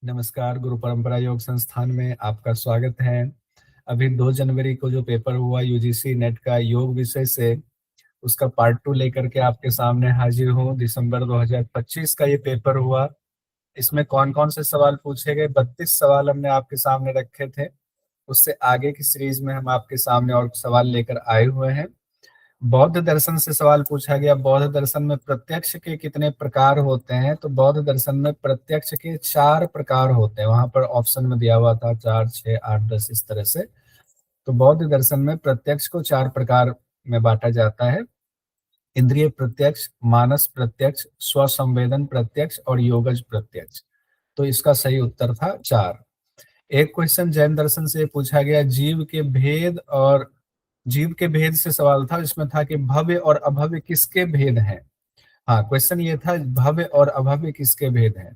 नमस्कार, गुरु परंपरा योग संस्थान में आपका स्वागत है। अभी 2 जनवरी को जो पेपर हुआ यूजीसी नेट का योग विषय से, उसका पार्ट 2 लेकर के आपके सामने हाजिर हूँ। दिसंबर 2025 का ये पेपर हुआ। इसमें कौन-कौन से सवाल पूछे गए? 32 सवाल हमने आपके सामने रखे थे। उससे आगे की सीरीज में हम आपके सामने और सवाल लेकर आए हुए हैं। बौद्ध दर्शन से सवाल पूछा गया, बौद्ध दर्शन में प्रत्यक्ष के कितने प्रकार होते हैं? तो बौद्ध दर्शन में प्रत्यक्ष के 4 प्रकार होते हैं। वहां पर ऑप्शन में दिया हुआ था 4, 6, 8, 10 इस तरह से। तो बौद्ध दर्शन में प्रत्यक्ष को 4 प्रकार में बांटा जाता है। इंद्रिय प्रत्यक्ष, मानस प्रत्यक्ष, स्वसंवेदन प्रत्यक्ष और योगज प्रत्यक्ष। तो इसका सही उत्तर था 4। एक क्वेश्चन जैन दर्शन से पूछा गया, जीव के भेद से सवाल था। इसमें था कि भव्य और अभव्य किसके भेद हैं? हाँ, क्वेश्चन ये था भव्य और अभव्य किसके भेद हैं।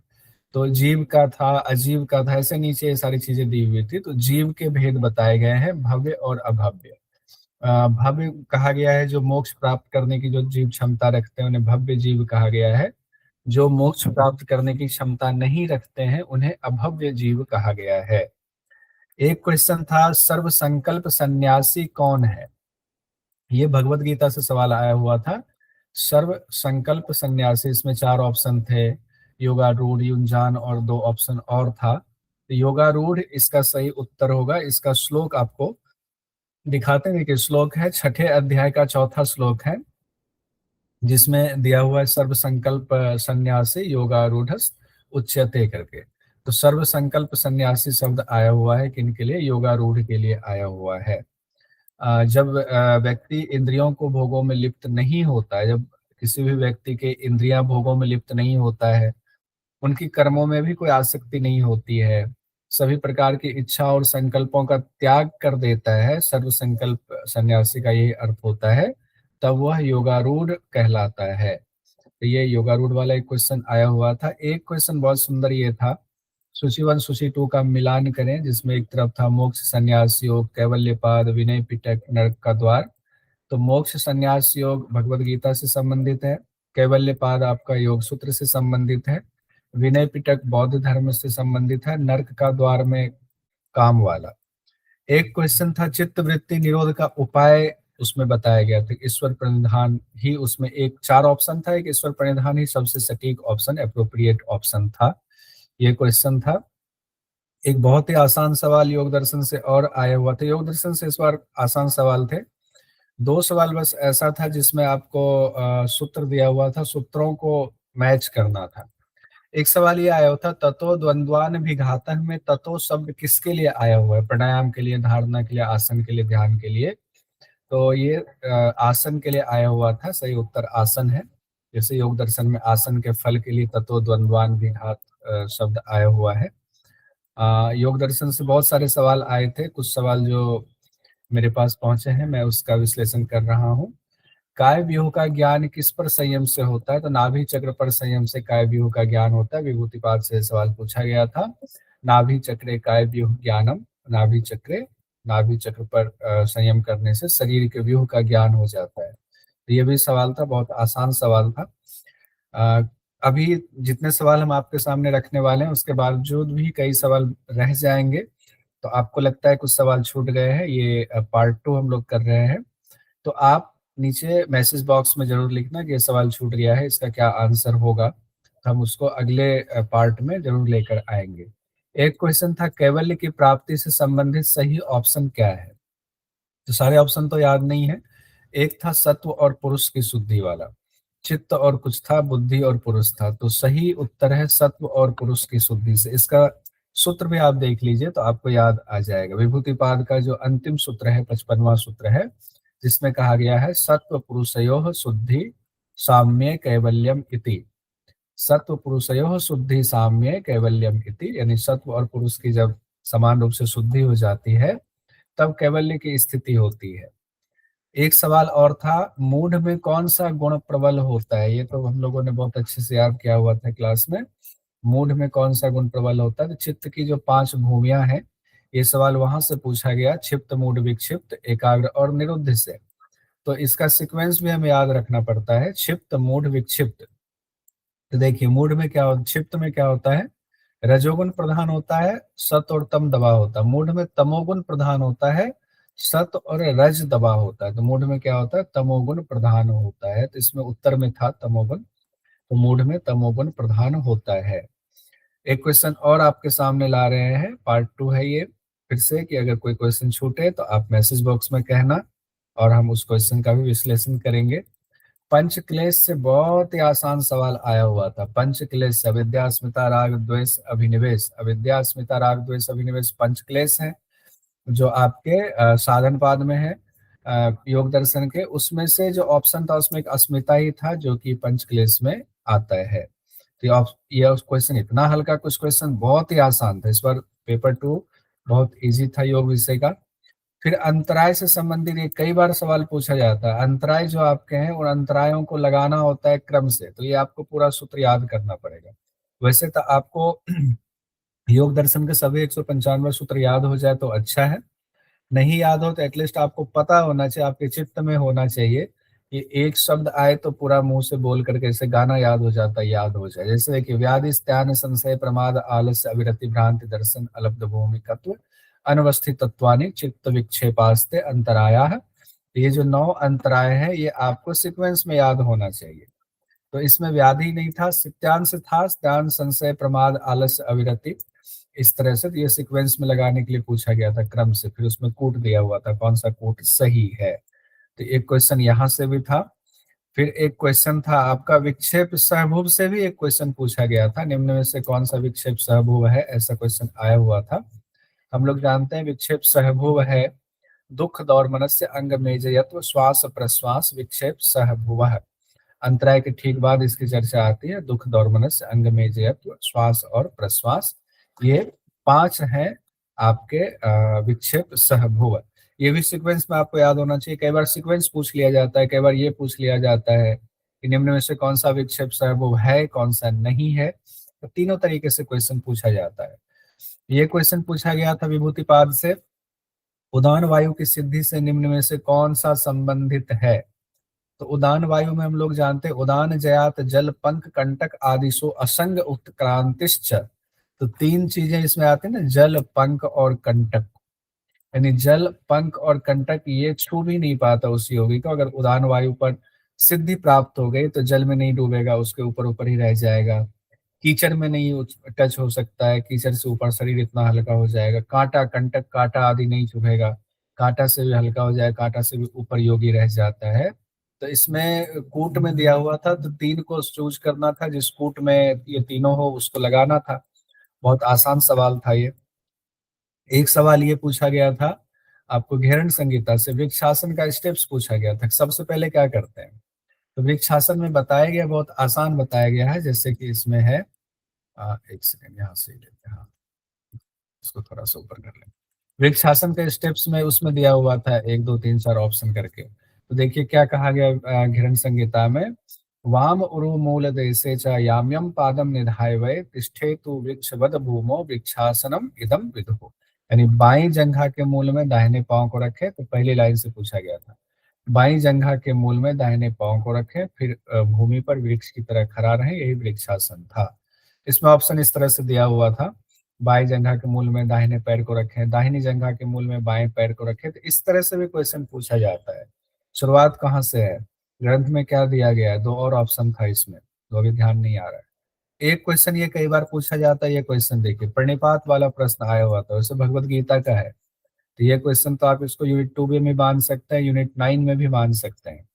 तो जीव का था, अजीव का था, ऐसे नीचे ये सारी चीजें दी हुई थी। तो जीव के भेद बताए गए हैं, भव्य और अभव्य। भव्य कहा गया है जो मोक्ष प्राप्त करने की जो जीव क्षमता रखते हैं उन्हें भव्य जीव कहा गया है। जो मोक्ष प्राप्त करने की क्षमता नहीं रखते हैं उन्हें अभव्य जीव कहा गया है। एक क्वेश्चन था, सर्व संकल्प सन्यासी कौन है? ये भगवत गीता से सवाल आया हुआ था। सर्व संकल्प सन्यासी, इसमें 4 ऑप्शन थे, योगारूढ़, युंजान और 2 ऑप्शन और था। तो योगारूढ़ इसका सही उत्तर होगा। इसका श्लोक आपको दिखाते हैं कि श्लोक है 6ठे अध्याय का 4था श्लोक है, जिसमें दिया हुआ है सर्व संकल्प सन्यासी योगारूढ़ उच्यते करके। तो सर्व संकल्प सन्यासी शब्द आया हुआ है किन के लिए? योगारूढ़ के लिए आया हुआ है। जब व्यक्ति इंद्रियों को भोगों में लिप्त नहीं होता है, जब किसी भी व्यक्ति के इंद्रियां भोगों में लिप्त नहीं होता है, उनकी कर्मों में भी कोई आसक्ति नहीं होती है, सभी प्रकार की इच्छा और संकल्पों का त्याग कर देता है, सर्व संकल्प सन्यासी का यही अर्थ होता है, तब वह योगारूढ़ कहलाता है। तो ये योगारूढ़ वाला एक क्वेश्चन आया हुआ था। एक क्वेश्चन बहुत सुंदर ये था, सूची 1 सूची 2 का मिलान करें, जिसमें एक तरफ था मोक्ष संन्यास योग, कैवल्यपाद, विनय पिटक, नरक का द्वार। तो मोक्ष संन्यास योग भगवत गीता से संबंधित है, कैवल्यपाद आपका योग सूत्र से संबंधित है, विनय पिटक बौद्ध धर्म से संबंधित है, नरक का द्वार में काम वाला। एक क्वेश्चन था चित्त वृत्ति निरोध का उपाय, उसमें बताया गया था ईश्वर प्रणिधान ही, उसमें एक 4 ऑप्शन था, एक ईश्वर प्रणिधान ही सबसे सटीक ऑप्शन, एप्रोप्रिएट ऑप्शन था। ये क्वेश्चन था। एक बहुत ही आसान सवाल योग दर्शन से और आया हुआ था। योग दर्शन से इस बार आसान सवाल थे। 2 सवाल बस ऐसा था जिसमें आपको सूत्र दिया हुआ था, सूत्रों को मैच करना था। एक सवाल ये आया था, ततो द्वंद्वान विघातः में ततो शब्द किसके लिए आया हुआ है? प्राणायाम के लिए, धारणा के लिए, आसन के लिए, ध्यान के लिए। तो ये आसन के लिए आया हुआ था। सही उत्तर आसन है। जैसे योग दर्शन में आसन के फल के लिए ततो द्वंद्वान विघात शब्द आया हुआ है। योग दर्शन से बहुत सारे सवाल आए थे। कुछ सवाल जो मेरे पास पहुंचे हैं मैं उसका विश्लेषण कर रहा हूँ। काय व्यूह का ज्ञान किस पर संयम से होता है? तो नाभि चक्र पर संयम से काय व्यूह का ज्ञान होता है। विभूतिपाद से सवाल पूछा गया था। नाभि चक्रे काय व्यूह ज्ञानम, नाभि चक्र पर संयम करने से शरीर के व्यूह का ज्ञान हो जाता है। तो ये भी सवाल था, बहुत आसान सवाल था। अभी जितने सवाल हम आपके सामने रखने वाले हैं उसके बावजूद भी कई सवाल रह जाएंगे। तो आपको लगता है कुछ सवाल छूट गए हैं, ये पार्ट 2 हम लोग कर रहे हैं। तो आप नीचे मैसेज बॉक्स में जरूर लिखना कि ये सवाल छूट गया है, इसका क्या आंसर होगा। तो हम उसको अगले पार्ट में जरूर लेकर आएंगे। एक क्वेश्चन था, कैवल्य की प्राप्ति से संबंधित सही ऑप्शन क्या है? तो सारे ऑप्शन तो याद नहीं है। एक था सत्व और पुरुष की शुद्धि वाला, चित्त और कुछ था, बुद्धि और पुरुष था। तो सही उत्तर है सत्व और पुरुष की शुद्धि से। इसका सूत्र भी आप देख लीजिए तो आपको याद आ जाएगा। विभूतिपाद का जो अंतिम सूत्र है, 55वां सूत्र है, जिसमें कहा गया है सत्व पुरुषयोः शुद्धि साम्ये कैवल्यम इति। सत्व पुरुषयोः शुद्धि साम्ये कैवल्यम इति, यानी सत्व और पुरुष की जब समान रूप से शुद्धि हो जाती है तब कैवल्य की स्थिति होती है। एक सवाल और था, मूढ़ में कौन सा गुण प्रबल होता है? ये तो हम लोगों ने बहुत अच्छे से याद किया हुआ था क्लास में। मूढ़ में कौन सा गुण प्रबल होता है? तो चित्त की जो 5 भूमियां हैं, ये सवाल वहां से पूछा गया, क्षिप्त, मूढ़, विक्षिप्त, एकाग्र और निरुद्ध से। तो इसका सीक्वेंस भी हमें याद रखना पड़ता है, क्षिप्त, मूढ़, विक्षिप्त। तो देखिए मूढ़ में क्या होता है, क्षिप्त में क्या होता है? रजोगुण प्रधान होता है, सत और तम दबा होता है। मूढ़ में तमोगुण प्रधान होता है, सत और रज दबा होता है। तो मूढ़ में क्या होता है, तमोगुण प्रधान होता है। तो इसमें उत्तर में था तमोगुण, तो मूढ़ में तमोगुण प्रधान होता है। एक क्वेश्चन और आपके सामने ला रहे हैं, पार्ट 2 है ये। फिर से कि अगर कोई क्वेश्चन छूटे तो आप मैसेज बॉक्स में कहना और हम उस क्वेश्चन का भी विश्लेषण करेंगे। पंच क्लेश से बहुत ही आसान सवाल आया हुआ था। पंच क्लेश, अविद्या अस्मिता राग द्वेष अभिनिवेश। अविद्या अस्मिता राग द्वेष अभिनिवेश पंच क्लेश है, जो आपके साधन पाद में है, योग दर्शन के। उसमें से जो ऑप्शन था उसमें एक अस्मिता ही था, जो कि पंच क्लेश में आता है। तो ये क्वेश्चन इतना हल्का, कुछ क्वेश्चन बहुत ही आसान था। इस बार पेपर 2 बहुत इजी था योग विषय का। फिर अंतराय से संबंधित ये कई बार सवाल पूछा जाता है। अंतराय जो आपके हैं उन अंतरायों को लगाना होता है क्रम से, तो ये आपको पूरा सूत्र याद करना पड़ेगा। वैसे तो आपको योग दर्शन के सभी 195 सूत्र याद हो जाए तो अच्छा है, नहीं याद हो तो एटलीस्ट आपको पता होना चाहिए, आपके चित्त में होना चाहिए कि एक शब्द आए तो पूरा मुंह से बोल करके, जैसे गाना याद हो जाता है, याद हो जाए। जैसे कि व्याधि त्यान संशय प्रमाद आलस्य अविरति भ्रांति दर्शन अलब्ध भूमिकत्व अनवस्थित तत्वानि चित्त विक्षेपास्ते अंतराया। ये जो 9 अंतराय है ये आपको सीक्वेंस में याद होना चाहिए। तो इसमें व्याधि नहीं था, सित्यान से था, त्यान संशय प्रमाद आलस्य अविरति, इस तरह से। तो ये सीक्वेंस में लगाने के लिए पूछा गया था क्रम से। फिर उसमें कूट दिया हुआ था कौन सा कूट सही है। तो एक क्वेश्चन यहाँ से भी था। फिर एक क्वेश्चन था आपका विक्षेप सहभुव से भी एक क्वेश्चन पूछा गया था। निम्न में से कौन सा विक्षेप सहभुव है, ऐसा क्वेश्चन आया हुआ था। हम लोग जानते हैं विक्षेप सहभुव है दुख दौर मनस्य अंग मेजयत्व श्वास प्रश्वास विक्षेप सहभुव। अंतराय के ठीक बाद इसकी चर्चा आती है। दुख दौर मनस्य अंग मेजयत्व श्वास और प्रश्वास, ये 5 हैं आपके विक्षेप सहभुव। ये भी सीक्वेंस में आपको याद होना चाहिए। कई बार सीक्वेंस पूछ लिया जाता है, कई बार ये पूछ लिया जाता है कि निम्न में से कौन सा विक्षेप सहभुव है, कौन सा नहीं है। तो तीनों तरीके से क्वेश्चन पूछा जाता है। ये क्वेश्चन पूछा गया था विभूतिपाद से, उदान वायु की सिद्धि से निम्न में से कौन सा संबंधित है। तो उदान वायु में हम लोग जानते हैं उदान जयात जल पंख कंटक आदिशो असंग उत्क्रांतिश्च। तो 3 चीजें इसमें आती है ना, जल पंख और कंटक। यानी जल पंख और कंटक ये छू भी नहीं पाता उस योगी को। अगर उदान वायु पर सिद्धि प्राप्त हो गई तो जल में नहीं डूबेगा, उसके ऊपर ऊपर ही रह जाएगा। कीचड़ में नहीं टच हो सकता है, कीचड़ से ऊपर शरीर इतना हल्का हो जाएगा। कांटा कंटक कांटा आदि नहीं चुभेगा, कांटा से भी हल्का हो जाएगा, कांटा से भी ऊपर योगी रह जाता है। तो इसमें कूट में दिया हुआ था तो 3 को चूज करना था, जिस कूट में ये तीनों हो उसको लगाना था। बहुत आसान सवाल था ये। एक सवाल ये पूछा गया था आपको घेरण संहिता से, वृक्षासन का स्टेप्स पूछा गया था। सबसे पहले क्या करते हैं, तो वृक्षासन में बताया गया, बहुत आसान बताया गया है। जैसे कि इसमें है, एक सेकंड यहाँ से लेते हैं, हाँ इसको थोड़ा सा ऊपर कर लें। वृक्षासन के स्टेप्स में उसमें दिया हुआ था 1 2 3 4 ऑप्शन करके। तो देखिए क्या कहा गया घेरण संहिता में, वाम उरु मूल देशे च याम्यम पादम निधाय वै तिष्ठेतु वृक्षवद भूमो वृक्षासनम इदम विदुः। यानी बाई जंघा के मूल में दाहिने पांव को रखे। तो पहली लाइन से पूछा गया था, बाई जंघा के मूल में दाहिने पांव को रखें, फिर भूमि पर वृक्ष की तरह खड़ा रहे, यही वृक्षासन था। इसमें ऑप्शन इस तरह से दिया हुआ था, बाई जंघा के मूल में दाहिने पैर को रखें, दाहिनी जंघा के मूल में बाएं पैर को रखें। तो इस तरह से भी क्वेश्चन पूछा जाता है। शुरुआत कहाँ से है, ग्रंथ में क्या दिया गया है, 2 और ऑप्शन था इसमें, तो अभी ध्यान नहीं आ रहा है। एक क्वेश्चन ये कई बार पूछा जाता है, ये क्वेश्चन देखिए प्रणिपात वाला प्रश्न आया हुआ था, वैसे भगवत गीता का है। तो ये क्वेश्चन तो आप इसको यूनिट 2 में भी मान सकते हैं, यूनिट 9 में भी मान सकते हैं।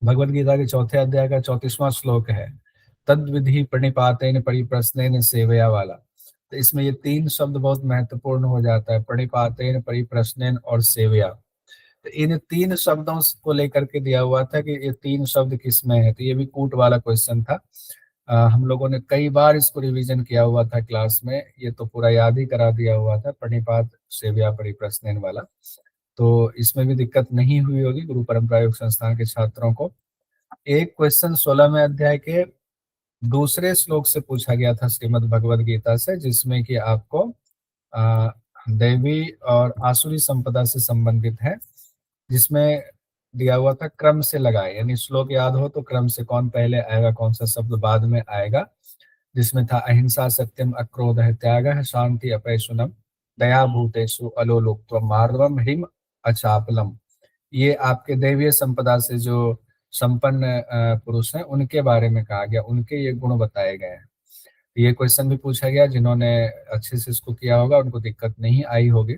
भगवत गीता के 4थे अध्याय का 34वां श्लोक है, तद विधि प्रणिपातेन परिप्रश्नेन सेवया वाला। तो इसमें ये 3 शब्द बहुत महत्वपूर्ण हो जाता है, प्रणिपातेन परिप्रश्नेन और सेवया। तो इन 3 शब्दों को लेकर के दिया हुआ था कि ये 3 शब्द किस में है। तो ये भी कूट वाला क्वेश्चन था। हम लोगों ने कई बार इसको रिवीजन किया हुआ था क्लास में, ये तो पूरा याद ही करा दिया हुआ था, प्रणिपात सेवया परिप्रश्नेन वाला। तो इसमें भी दिक्कत नहीं हुई होगी गुरु परंपरा योग संस्थान के छात्रों को। एक क्वेश्चन 16वें अध्याय के दूसरे श्लोक से पूछा गया था श्रीमद् भगवद गीता से, जिसमें कि आपको दैवी और आसुरी संपदा से संबंधित है, जिसमें दिया हुआ था क्रम से लगाए। यानी श्लोक याद हो तो क्रम से कौन पहले आएगा, कौन सा शब्द बाद में आएगा। जिसमें था अहिंसा सत्यम अक्रोधः त्यागः शांति अपैशुनम दया भूतेषु अलोलुप्त्वम मार्दवम ह्रीम अचापलम। ये आपके दैवीय संपदा से जो संपन्न पुरुष हैं उनके बारे में कहा गया, उनके ये गुण बताए गए हैं। ये क्वेश्चन भी पूछा गया, जिन्होंने अच्छे से इसको किया होगा उनको दिक्कत नहीं आई होगी।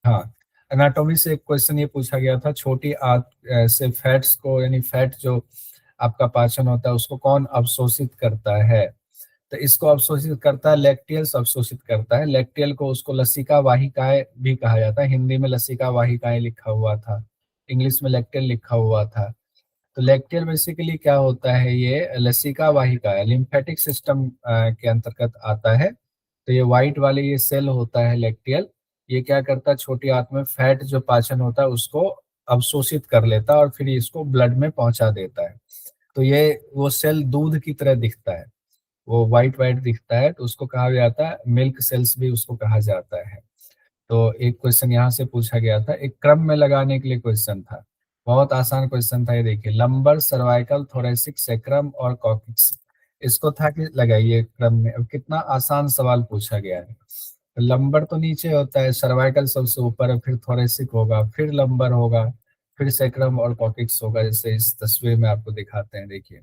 हाँ, एनाटॉमी से एक क्वेश्चन ये पूछा गया था, छोटी आंत से फैट्स को, यानी फैट जो आपका पाचन होता है उसको कौन अवशोषित करता है? तो इसको अवशोषित करता है लैक्टियल्स अवशोषित करता है। लैक्टियल को उसको लसिका वाहिकाएं भी कहा जाता है। हिंदी में लसिका वाहिकाएं लिखा हुआ था, इंग्लिश में लैक्टियल लिखा हुआ था। तो लैक्टियल बेसिकली क्या होता है, ये लसिका वाहिका है, लिम्फेटिक सिस्टम के अंतर्गत आता है। तो ये व्हाइट वाले ये सेल होता है लैक्टियल, ये क्या करता है, छोटी आंत में फैट जो पाचन होता है उसको अवशोषित कर लेता है और फिर इसको ब्लड में पहुंचा देता है। तो ये वो सेल दूध की तरह दिखता है, वो व्हाइट व्हाइट दिखता है, तो उसको कहा जाता है मिल्क सेल्स भी उसको कहा जाता है। तो एक क्वेश्चन यहाँ से पूछा गया था, एक क्रम में लगाने के लिए क्वेश्चन था, बहुत आसान क्वेश्चन था ये। देखिए, लंबर, सर्वाइकल, थोरेसिक, सेक्रम और कॉक्सिक्स, इसको था कि लगाइए क्रम में। अब कितना आसान सवाल पूछा गया है। लंबर तो नीचे होता है, सर्वाइकल सबसे ऊपर है, फिर थोरेसिक होगा, फिर लंबर होगा, फिर सेक्रम और कॉक्सिक्स होगा, जैसे इस तस्वीर में आपको दिखाते हैं। देखिए,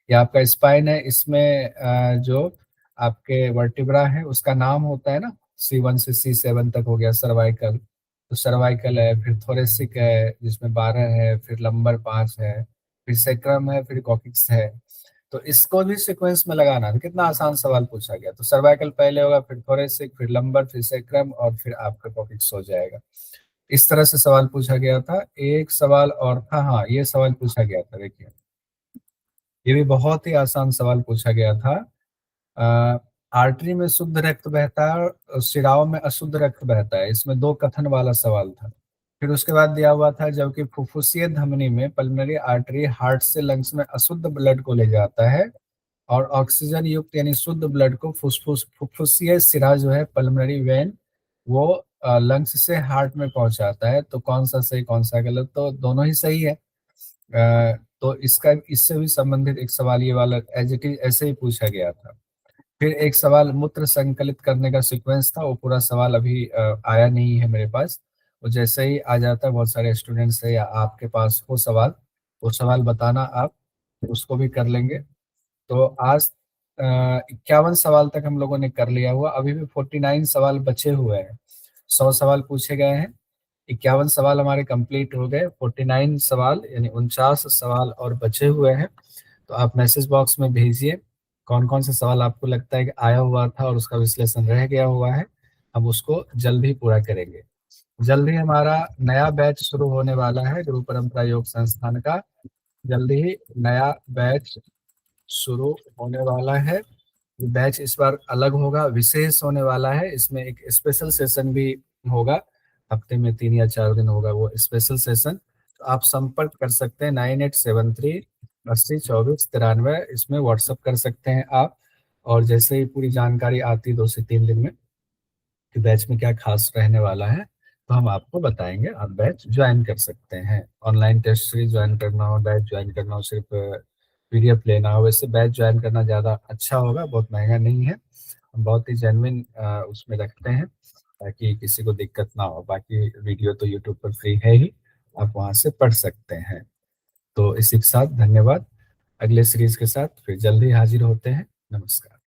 ये आपका स्पाइन है, इसमें जो आपके वर्टिब्रा है उसका नाम होता है ना, C1 से C7 तक हो गया सर्वाइकल, तो सर्वाइकल है, फिर थोरेसिक है जिसमें 12 है, फिर लंबर 5 है, फिर सेक्रम है, फिर कॉक्सिक्स है। तो इसको भी सीक्वेंस में लगाना है। कितना आसान सवाल पूछा गया। तो सर्वाइकल पहले होगा, फिर थोरेसिक, फिर लंबर, फिर सेक्रम और फिर आपका कॉक्सिक्स हो जाएगा। इस तरह से सवाल पूछा गया था। एक सवाल और था, हाँ ये सवाल पूछा गया था, देखिए ये भी बहुत ही आसान सवाल पूछा गया था। आर्टरी में शुद्ध रक्त बहता है और शिराओं में अशुद्ध रक्त बहता है, इसमें दो कथन वाला सवाल था। फिर उसके बाद दिया हुआ था, जबकि फुफ्फुसीय धमनी में पल्मोनरी आर्टरी हार्ट से लंग्स में अशुद्ध ब्लड को ले जाता है और ऑक्सीजन युक्त यानी शुद्ध ब्लड को फुफ्फुस फुफ्फुसीय सिरा जो है पल्मोनरी वेन वो लंग्स से हार्ट में पहुंचाता है। तो कौन सा सही कौन सा गलत? तो दोनों ही सही है। तो इसका इससे भी संबंधित एक सवाल ये वाला एज इट इज ऐसे ही पूछा गया था। फिर एक सवाल मूत्र संकलित करने का सीक्वेंस था, वो पूरा सवाल अभी आया नहीं है मेरे पास। वो जैसे ही आ जाता है, बहुत सारे स्टूडेंट्स है या आपके पास हो सवाल, वो सवाल बताना आप, उसको भी कर लेंगे। तो आज 51 सवाल तक हम लोगों ने कर लिया हुआ, अभी भी 49 सवाल बचे हुए हैं। 100 सवाल पूछे गए हैं, 51 सवाल हमारे कंप्लीट हो गए, 49 सवाल यानी 49 सवाल और बचे हुए हैं। तो आप मैसेज बॉक्स में भेजिए कौन कौन से सवाल आपको लगता है कि आया हुआ था और उसका विश्लेषण रह गया हुआ है, हम उसको जल्द ही पूरा करेंगे। जल्द ही हमारा नया बैच शुरू होने वाला है गुरु परंपरा योग संस्थान का, जल्द ही नया बैच शुरू होने वाला है। बैच इस बार अलग होगा, विशेष होने वाला है, इसमें एक स्पेशल सेशन भी होगा, हफ्ते में 3 या 4 दिन होगा वो स्पेशल सेशन। तो आप संपर्क कर सकते हैं 9873 80 24 93, इसमें व्हाट्सअप कर सकते हैं आप। और जैसे ही पूरी जानकारी आती 2 से 3 दिन में कि बैच में क्या खास रहने वाला है, तो हम आपको बताएंगे, आप बैच ज्वाइन कर सकते हैं। ऑनलाइन टेस्ट सीरीज ज्वाइन करना हो, बैच ज्वाइन करना हो, सिर्फ पीडीएफ लेना हो, वैसे बैच ज्वाइन करना ज़्यादा अच्छा होगा, बहुत महंगा नहीं है, हम बहुत ही जेन्युइन उसमें रखते हैं ताकि किसी को दिक्कत ना हो। बाकी वीडियो तो यूट्यूब पर फ्री है ही, आप वहाँ से पढ़ सकते हैं। तो इसी के साथ धन्यवाद, अगले सीरीज के साथ फिर जल्दी हाजिर होते हैं। नमस्कार।